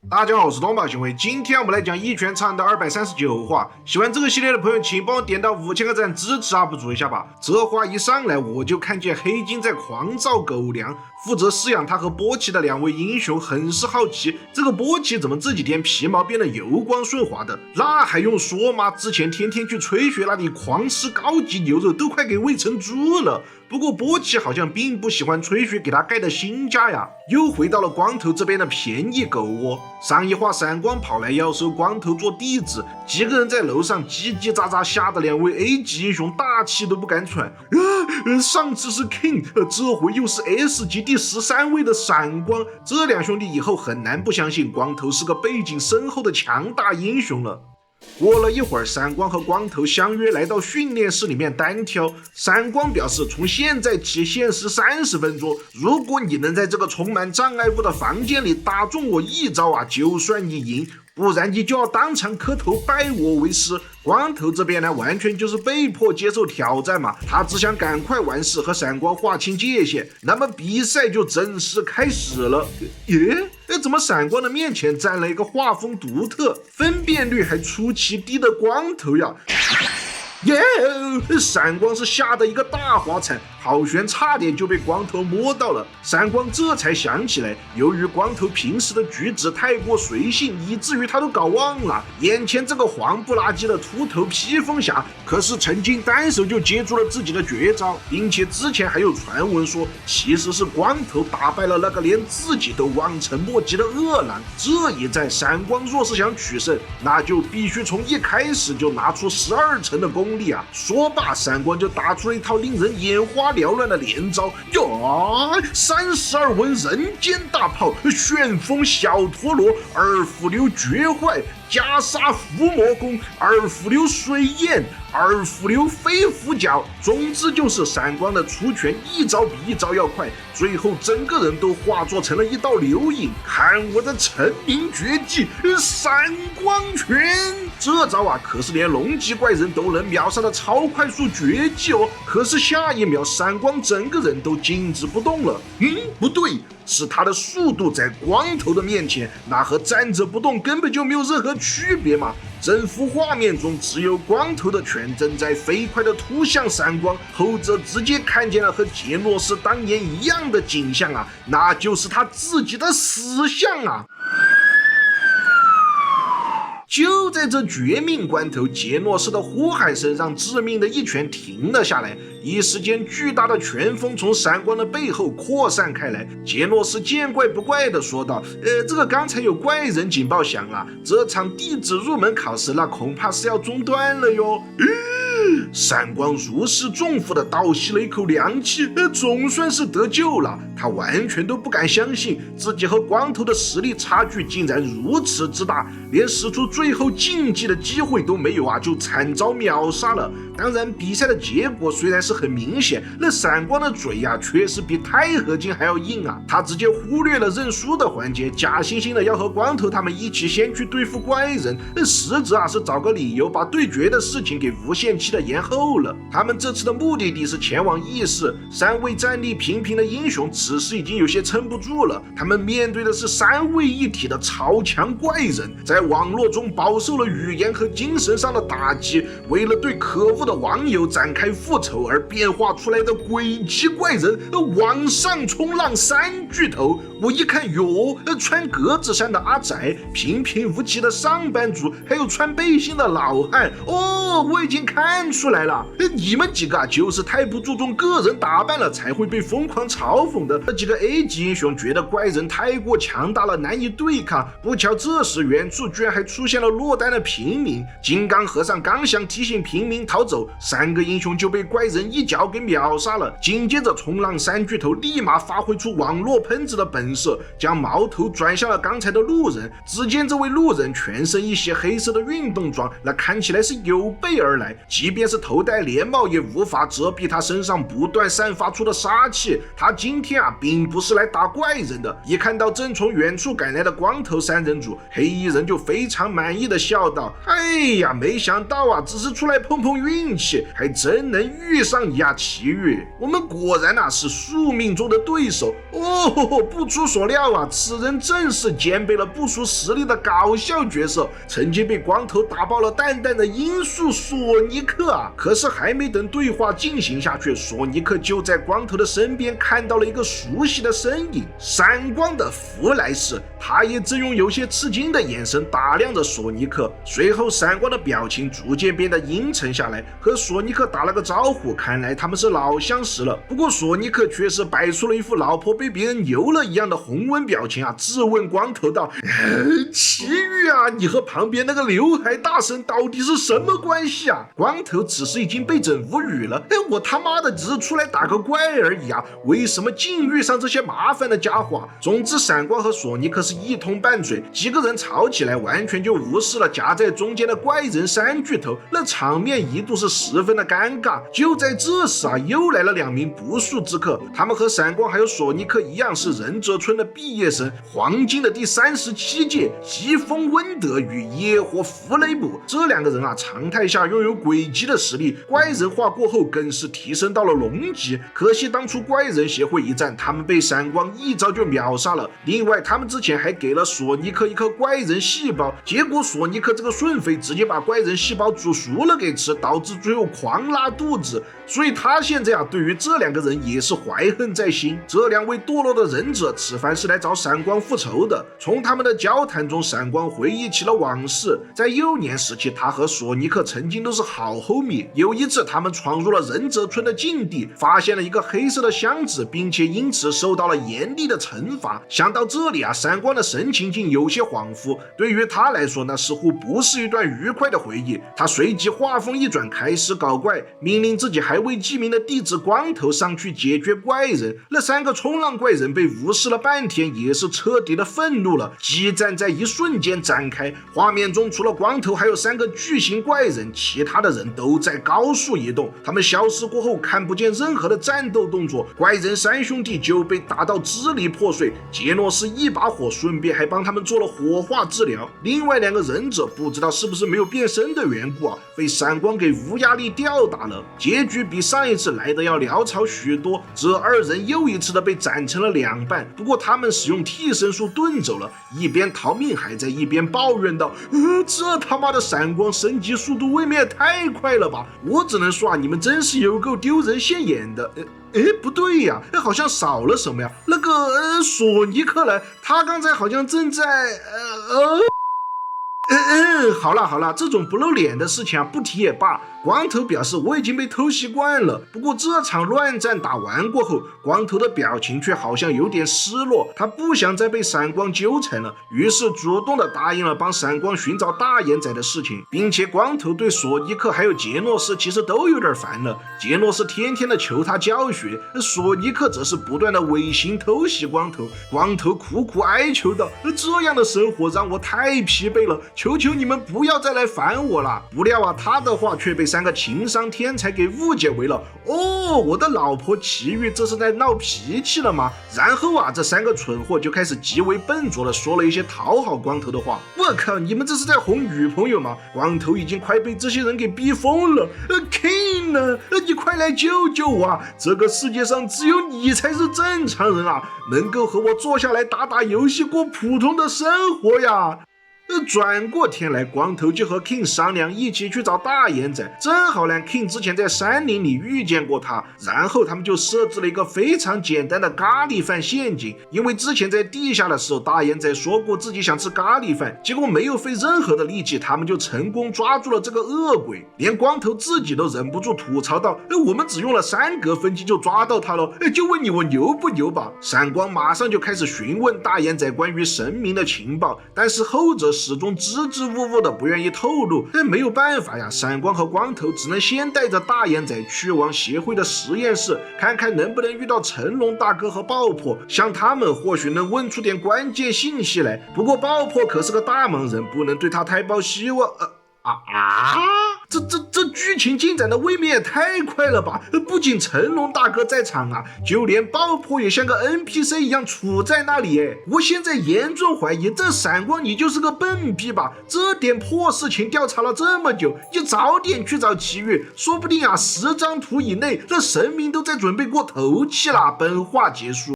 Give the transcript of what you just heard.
大家好，我是东宝行为。今天我们来讲一拳长的239话。喜欢这个系列的朋友，请帮我点到5000个赞支持 UP 主一下吧。这话一上来，我就看见黑金在狂造狗粮，负责饲养他和波奇的2位英雄很是好奇，这个波奇怎么这几天皮毛变得油光顺滑的？那还用说吗？之前天天去吹雪那里狂吃高级牛肉，都快给喂成猪了。不过波奇好像并不喜欢吹雪给他盖的新家呀，又回到了光头这边的便宜狗窝。上一话闪光跑来要收光头做弟子，几个人在楼上叽叽喳喳，吓得2位 A 级英雄大气都不敢喘。上次是 King， 这回又是 S 级第13位的闪光，这2兄弟以后很难不相信光头是个背景深厚的强大英雄了。过了一会儿，闪光和光头相约来到训练室里面单挑。闪光表示，从现在起限时30分钟，如果你能在这个充满障碍物的房间里打中我一招啊，就算你赢，不然你就要当场磕头拜我为师。光头这边呢，完全就是被迫接受挑战嘛，他只想赶快完事，和闪光划清界限。那么比赛就正式开始了。怎么闪光的面前站了一个画风独特、分辨率还出奇低的光头呀？闪光是吓得一个大滑铲，好悬差点就被光头摸到了。闪光这才想起来，由于光头平时的举止太过随性，以至于他都搞忘了，眼前这个黄不拉几的秃头披风侠可是曾经单手就接住了自己的绝招，并且之前还有传闻说其实是光头打败了那个连自己都望尘莫及的恶狼。这一战闪光若是想取胜，那就必须从一开始就拿出12成的功力啊！说罢，闪光就打出了一套令人眼花缭乱的连招，32文人间大炮，旋风小陀螺，2伏流绝坏，袈裟伏魔功，2伏流水焰，2伏流飞虎脚。总之就是闪光的出拳一招比一招要快，最后整个人都化作成了一道流影。看我的成名绝技闪光拳！这招啊，可是连龙级怪人都能秒杀的超快速绝技哦。可是下一秒，闪光整个人都静止不动了。不对，是他的速度在光头的面前，那和站着不动根本就没有任何区别嘛。整幅画面中只有光头的拳正在飞快地突向闪光，后者直接看见了和杰诺斯当年一样的景象啊，那就是他自己的死相啊。就在这绝命关头，杰诺斯的呼喊声让致命的一拳停了下来，一时间巨大的拳风从闪光的背后扩散开来。杰诺斯见怪不怪地说道：这个刚才有怪人警报响了，这场弟子入门考试那恐怕是要中断了哟。闪光如释重负地倒吸了一口凉气，总算是得救了。他完全都不敢相信自己和光头的实力差距竟然如此之大，连使出最后竞技的机会都没有啊，就惨遭秒杀了。当然，比赛的结果虽然是很明显，那闪光的嘴呀，确实比钛合金还要硬啊。他直接忽略了认输的环节，假惺惺的要和光头他们一起先去对付怪人，实质啊是找个理由把对决的事情给无限期的延后了。他们这次的目的地是前往议事，3位战力平平的英雄此时已经有些撑不住了，他们面对的是3位一体的超强怪人，在网络中饱受了语言和精神上的打击，为了对可恶的网友展开复仇而变化出来的诡奇怪人，网上冲浪3巨头。我一看哟，穿格子衫的阿宅，平平无奇的上班族，还有穿背心的老汉。我已经看出来了，你们几个啊，就是太不注重个人打扮了，才会被疯狂嘲讽的。几个 A 级英雄觉得怪人太过强大了，难以对抗。不巧这时远处居然还出现了落单的平民。金刚和尚刚想提醒平民逃走，3个英雄就被怪人一脚给秒杀了。紧接着冲浪3巨头立马发挥出网络喷子的本色，将矛头转向了刚才的路人。只见这位路人全身一袭黑色的运动装，那看起来是有备而来，即便是头戴连帽也无法遮蔽他身上不断散发出的杀气。他今天啊并不是来打怪人的。一看到正从远处赶来的光头3人组，黑衣人就非常满意的笑道：哎呀，没想到啊，只是出来碰碰运气，还真能遇上你啊，奇遇。我们果然啊是宿命中的对手哦，不出所料啊，此人正是兼备了不俗实力的搞笑角色，曾经被光头打爆了蛋蛋的音速索尼克啊！可是还没等对话进行下去，索尼克就在光头的身边看到了一个熟悉的身影——闪光的弗莱士。他也正用有些吃惊的眼神打量着索尼克，随后闪光的表情逐渐变得阴沉下来，和索尼克打了个招呼，看来他们是老相识了。不过索尼克却是摆出了一副老婆被别人牛了一样的红温表情啊，质问光头道：“奇遇啊，你和旁边那个刘海大神到底是什么关系啊？”光头此时已经被整无语了，我他妈的只是出来打个怪而已啊，为什么竟遇上这些麻烦的家伙啊？总之闪光和索尼克是一通拌嘴，几个人吵起来完全就无视了夹在中间的怪人三巨头，那场面一度是十分的尴尬。就在这时啊，又来了2名不速之客，他们和闪光还有索尼克一样是忍者村的毕业生，黄金的第37届疾风温德与野火弗雷姆。这2个人啊，常态下拥有鬼级的实力，怪人化过后更是提升到了龙级。可惜当初怪人协会一战，他们被闪光一招就秒杀了。另外他们之前还给了索尼克一颗怪人细胞，结果索尼克这个顺飞直接把怪人细胞煮熟了给吃，导致最后狂拉肚子。所以他现在啊，对于这2个人也是怀恨在心。这2位堕落的忍者此番是来找闪光复仇的。从他们的交谈中，闪光回忆起了往事，在幼年时期，他和索尼克曾经都是好homie。有一次他们闯入了忍者村的禁地，发现了一个黑色的箱子，并且因此受到了严厉的惩罚。想到这里啊，闪光的神情竟有些恍惚，对于他来说那似乎不是一段愉快的回忆。他随即话锋一转，开始搞怪，命令自己还未记名的弟子光头上去解决怪人。那3个冲浪怪人被无视了半天，也是彻底的愤怒了。激战在一瞬间展开，画面中除了光头还有3个巨型怪人，其他的人都在高速移动。他们消失过后看不见任何的战斗动作，怪人3兄弟就被打到支离破碎。杰诺斯一把火，顺便还帮他们做了火化治疗。另外2个忍者不知道是不是没有变身的缘故啊，被闪光给无压力吊打了。结局比上一次来的要潦草许多，这2人又一次的被斩成了2半。不过他们使用替身术遁走了，一边逃命还在一边抱怨道：这他妈的闪光升级速度未免也太快了吧！我只能说啊，你们真是有够丢人现眼的。不对呀，好像少了什么呀？那个索尼克呢？他刚才好像正在好了，这种不露脸的事情啊，不提也罢。光头表示我已经被偷袭惯了。不过这场乱战打完过后，光头的表情却好像有点失落，他不想再被闪光纠缠了，于是主动的答应了帮闪光寻找大眼仔的事情，并且光头对索尼克还有杰诺斯其实都有点烦了。杰诺斯天天的求他教学，索尼克则是不断的违行偷袭光头。光头苦苦哀求道：这样的生活让我太疲惫了，求求你们不要再来烦我了。不料啊，他的话却被3个情商天才给误解为了我的老婆奇遇这是在闹脾气了吗？然后啊，这3个蠢货就开始极为笨拙的说了一些讨好光头的话。我靠，你们这是在哄女朋友吗？光头已经快被这些人给逼疯了。King 呢？你快来救救我啊！这个世界上只有你才是正常人啊，能够和我坐下来打打游戏过普通的生活呀。转过天来，光头就和 King 商量一起去找大眼仔，正好呢 King 之前在山林里遇见过他，然后他们就设置了一个非常简单的咖喱饭陷阱。因为之前在地下的时候，大眼仔说过自己想吃咖喱饭，结果没有费任何的力气，他们就成功抓住了这个恶鬼。连光头自己都忍不住吐槽道：我们只用了3格分机就抓到他了，就问你我牛不牛吧？闪光马上就开始询问大眼仔关于神明的情报，但是后者始终支支吾吾的不愿意透露。没有办法呀，闪光和光头只能先带着大眼仔去往协会的实验室，看看能不能遇到成龙大哥和爆破，像他们或许能问出点关键信息来。不过爆破可是个大忙人，不能对他太抱希望。这剧情进展的未免也太快了吧！不仅成龙大哥在场啊，就连爆破也像个 NPC 一样处在那里。我现在严重怀疑这闪光你就是个笨逼吧？这点破事情调查了这么久，你早点去找奇遇，说不定啊10张图以内，这神明都在准备过头期了。本话结束。